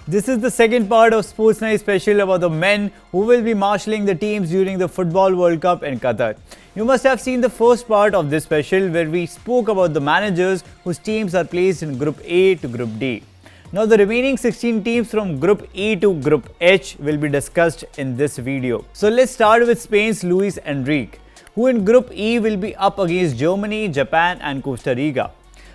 This is the second part of Sports Night special about the men who will be marshalling the teams during the Football World Cup in Qatar. You must have seen the first part of this special where we spoke about the managers whose teams are placed in Group A to Group D. Now the remaining 16 teams from Group E to Group H will be discussed in this video. So let's start with Spain's Luis Enrique, who in Group E will be up against Germany, Japan and Costa Rica.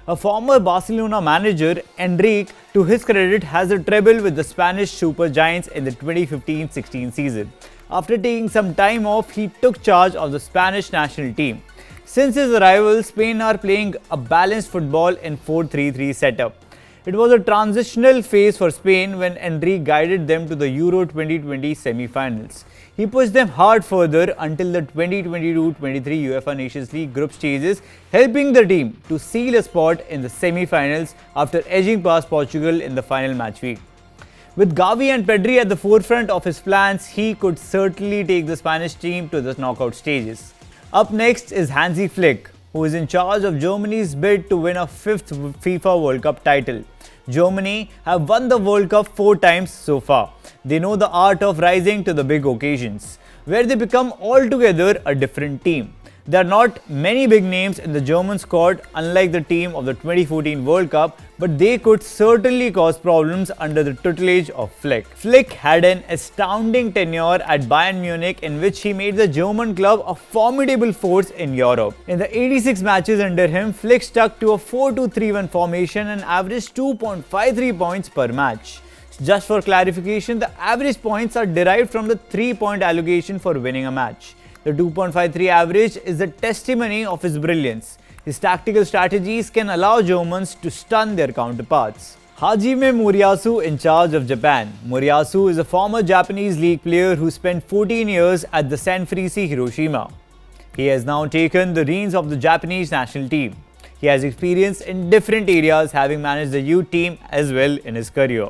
A former Barcelona manager, Enrique, to his credit, has a treble with the Spanish supergiants in the 2015-16 season. After taking some time off, he took charge of the Spanish national team. Since his arrival, Spain are playing a balanced football in 4-3-3 setup. It was a transitional phase for Spain when Enrique guided them to the Euro 2020 semi-finals. He pushed them hard further until the 2022-23 UEFA Nations League group stages, helping the team to seal a spot in the semi-finals after edging past Portugal in the final match week. With Gavi and Pedri at the forefront of his plans, he could certainly take the Spanish team to the knockout stages. Up next is Hansi Flick, who is in charge of Germany's bid to win a fifth FIFA World Cup title. Germany have won the World Cup 4 times so far. They know the art of rising to the big occasions, where they become altogether a different team. There are not many big names in the German squad, unlike the team of the 2014 World Cup, but they could certainly cause problems under the tutelage of Flick. Flick had an astounding tenure at Bayern Munich, in which he made the German club a formidable force in Europe. In the 86 matches under him, Flick stuck to a 4-2-3-1 formation and averaged 2.53 points per match. Just for clarification, the average points are derived from the 3-point allocation for winning a match. The 2.53 average is a testimony of his brilliance. His tactical strategies can allow Germans to stun their counterparts. Hajime Moriyasu in charge of Japan. Moriyasu is a former Japanese league player who spent 14 years at the Sanfrecce Hiroshima. He has now taken the reins of the Japanese national team. He has experience in different areas, having managed the youth team as well in his career.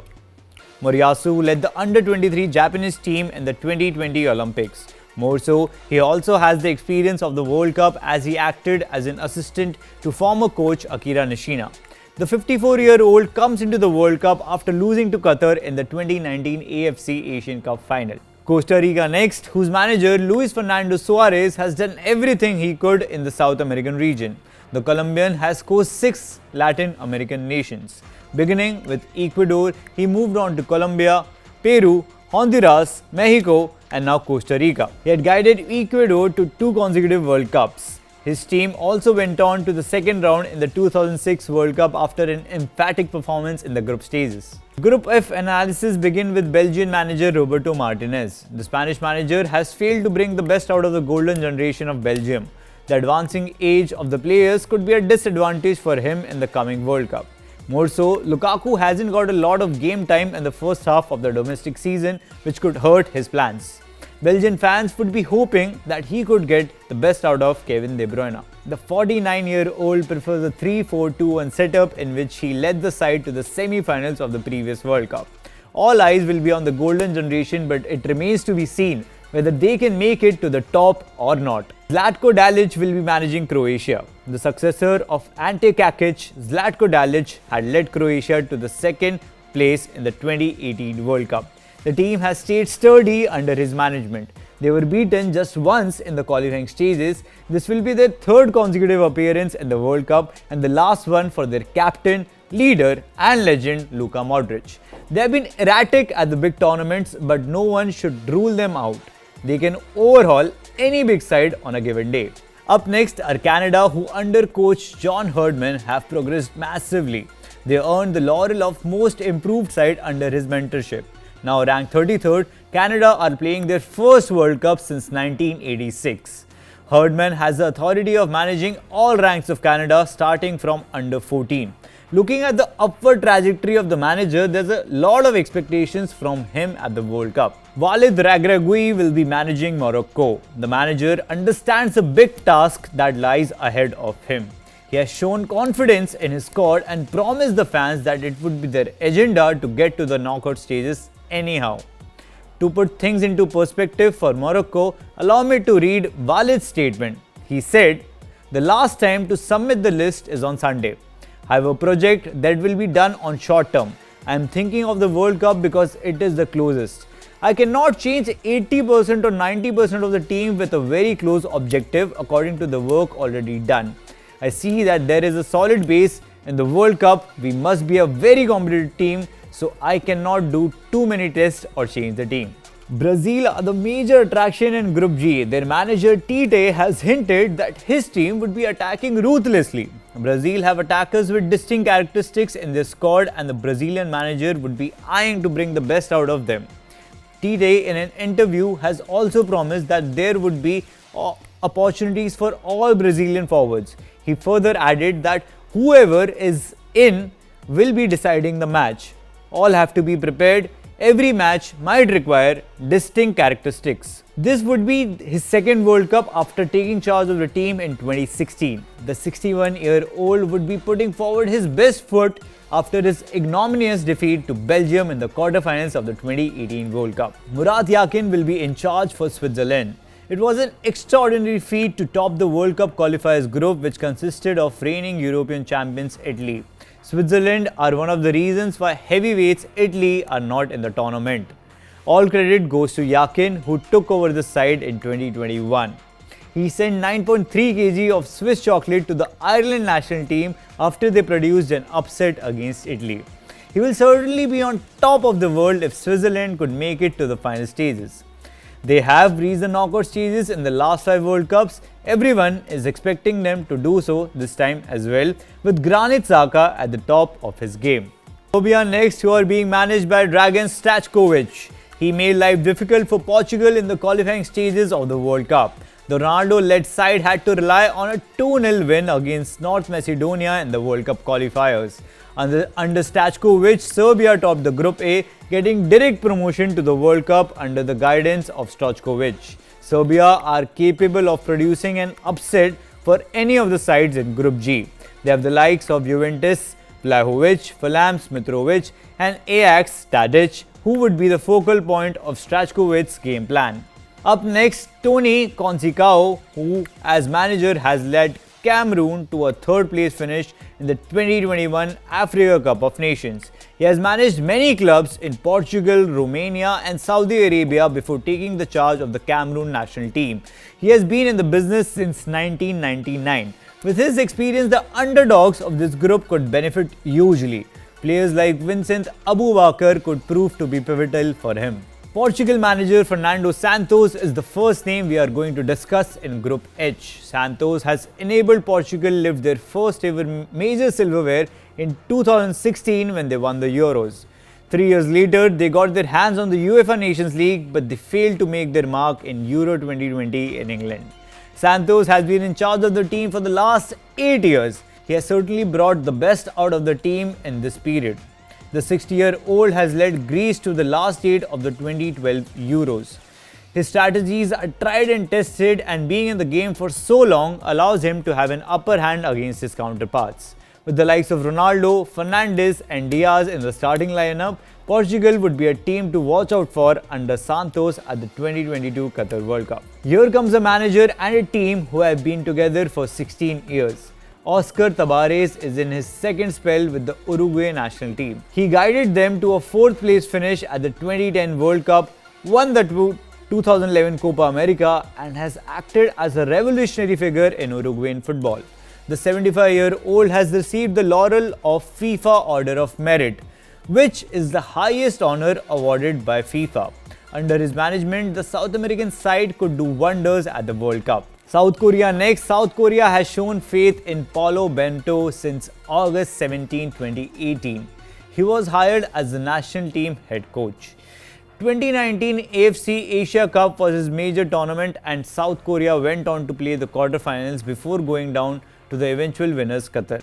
Moriyasu led the under-23 Japanese team in the 2020 Olympics. More so, he also has the experience of the World Cup as he acted as an assistant to former coach Akira Nishina. The 54-year-old comes into the World Cup after losing to Qatar in the 2019 AFC Asian Cup final. Costa Rica next, whose manager Luis Fernando Suarez has done everything he could in the South American region. The Colombian has coached 6 Latin American nations. Beginning with Ecuador, he moved on to Colombia, Peru, Honduras, Mexico and now Costa Rica. He had guided Ecuador to 2 consecutive World Cups. His team also went on to the second round in the 2006 World Cup after an emphatic performance in the group stages. Group F analysis begin with Belgian manager Roberto Martinez. The Spanish manager has failed to bring the best out of the golden generation of Belgium. The advancing age of the players could be a disadvantage for him in the coming World Cup. More so, Lukaku hasn't got a lot of game time in the first half of the domestic season, which could hurt his plans. Belgian fans would be hoping that he could get the best out of Kevin De Bruyne. The 49-year-old prefers a 3-4-2-1 setup in which he led the side to the semi-finals of the previous World Cup. All eyes will be on the golden generation, but it remains to be seen whether they can make it to the top or not. Zlatko Dalic will be managing Croatia. The successor of Ante Kakic, Zlatko Dalic had led Croatia to the second place in the 2018 World Cup. The team has stayed sturdy under his management. They were beaten just once in the qualifying stages. This will be their 3rd consecutive appearance in the World Cup and the last one for their captain, leader and legend Luka Modric. They have been erratic at the big tournaments, but no one should rule them out. They can overhaul any big side on a given day. Up next are Canada, who under coach John Herdman have progressed massively. They earned the laurel of most improved side under his mentorship. Now ranked 33rd, Canada are playing their first World Cup since 1986. Herdman has the authority of managing all ranks of Canada starting from under 14. Looking at the upward trajectory of the manager, there's a lot of expectations from him at the World Cup. Walid Regragui will be managing Morocco. The manager understands the big task that lies ahead of him. He has shown confidence in his squad and promised the fans that it would be their agenda to get to the knockout stages anyhow. To put things into perspective for Morocco, allow me to read Walid's statement. He said, "The last time to submit the list is on Sunday. I have a project that will be done on short term. I am thinking of the World Cup because it is the closest. I cannot change 80% or 90% of the team with a very close objective according to the work already done. I see that there is a solid base in the World Cup. We must be a very competitive team, so I cannot do too many tests or change the team. Brazil are the major attraction in Group G. Their manager Tite has hinted that his team would be attacking ruthlessly. Brazil have attackers with distinct characteristics in their squad, and the Brazilian manager would be eyeing to bring the best out of them. Tite in an interview has also promised that there would be opportunities for all Brazilian forwards. He further added that whoever is in will be deciding the match. All have to be prepared. Every match might require distinct characteristics. This would be his second World Cup after taking charge of the team in 2016. The 61-year-old would be putting forward his best foot after his ignominious defeat to Belgium in the quarterfinals of the 2018 World Cup. Murat Yakin will be in charge for Switzerland. It was an extraordinary feat to top the World Cup qualifiers group, which consisted of reigning European champions Italy. Switzerland are one of the reasons why heavyweights Italy are not in the tournament. All credit goes to Yakin, who took over the side in 2021. He sent 9.3 kg of Swiss chocolate to the Ireland national team after they produced an upset against Italy. He will certainly be on top of the world if Switzerland could make it to the final stages. They have reached the knockout stages in the last 5 World Cups. Everyone is expecting them to do so this time as well, with Granit Xhaka at the top of his game. Serbia next, who are being managed by Dragan Stajkovic. He made life difficult for Portugal in the qualifying stages of the World Cup. The Ronaldo-led side had to rely on a 2-0 win against North Macedonia in the World Cup qualifiers. Under Stajkovic, Serbia topped the Group A, getting direct promotion to the World Cup under the guidance of Stojkovic. Serbia are capable of producing an upset for any of the sides in Group G. They have the likes of Juventus, Vlahovic, Fulham, Mitrovic and Ajax, Tadic, who would be the focal point of Stajkovic's game plan. Up next, Tony Conceição, who as manager has led Cameroon to a third place finish in the 2021 Africa Cup of Nations. He has managed many clubs in Portugal, Romania and Saudi Arabia before taking the charge of the Cameroon national team. He has been in the business since 1999. With his experience, the underdogs of this group could benefit hugely. Players like Vincent Aboubakar could prove to be pivotal for him. Portugal manager Fernando Santos is the first name we are going to discuss in Group H. Santos has enabled Portugal lift their first ever major silverware in 2016 when they won the Euros. 3 years later, they got their hands on the UEFA Nations League, but they failed to make their mark in Euro 2020 in England. Santos has been in charge of the team for the last 8 years. He has certainly brought the best out of the team in this period. The 60-year-old has led Greece to the last stage of the 2012 Euros. His strategies are tried and tested, and being in the game for so long allows him to have an upper hand against his counterparts. With the likes of Ronaldo, Fernandes and Diaz in the starting lineup, Portugal would be a team to watch out for under Santos at the 2022 Qatar World Cup. Here comes a manager and a team who have been together for 16 years. Oscar Tabarez is in his second spell with the Uruguay national team. He guided them to a 4th place finish at the 2010 World Cup, won the 2011 Copa America and has acted as a revolutionary figure in Uruguayan football. The 75-year-old has received the laurel of FIFA Order of Merit, which is the highest honor awarded by FIFA. Under his management, the South American side could do wonders at the World Cup. South Korea next. South Korea has shown faith in Paulo Bento since August 17, 2018. He was hired as the national team head coach. 2019 AFC Asia Cup was his major tournament, and South Korea went on to play the quarterfinals before going down to the eventual winners Qatar.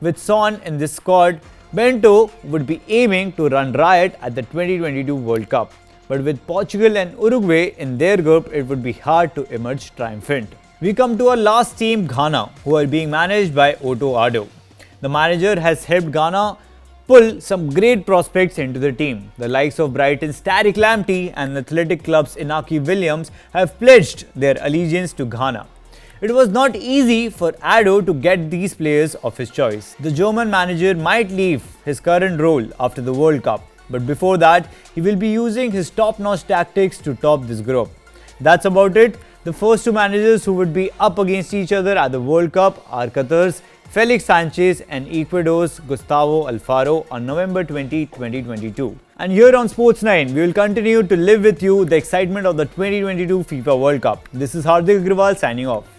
With Son in this squad, Bento would be aiming to run riot at the 2022 World Cup. But with Portugal and Uruguay in their group, it would be hard to emerge triumphant. We come to our last team, Ghana, who are being managed by Otto Addo. The manager has helped Ghana pull some great prospects into the team. The likes of Brighton's Tariq Lamptey and Athletic Club's Inaki Williams have pledged their allegiance to Ghana. It was not easy for Ado to get these players of his choice. The German manager might leave his current role after the World Cup, but before that, he will be using his top-notch tactics to top this group. That's about it. The first two managers who would be up against each other at the World Cup are Qatar's Felix Sanchez and Ecuador's Gustavo Alfaro on November 20, 2022. And here on Sports 9, we will continue to live with you the excitement of the 2022 FIFA World Cup. This is Hardik Agrawal signing off.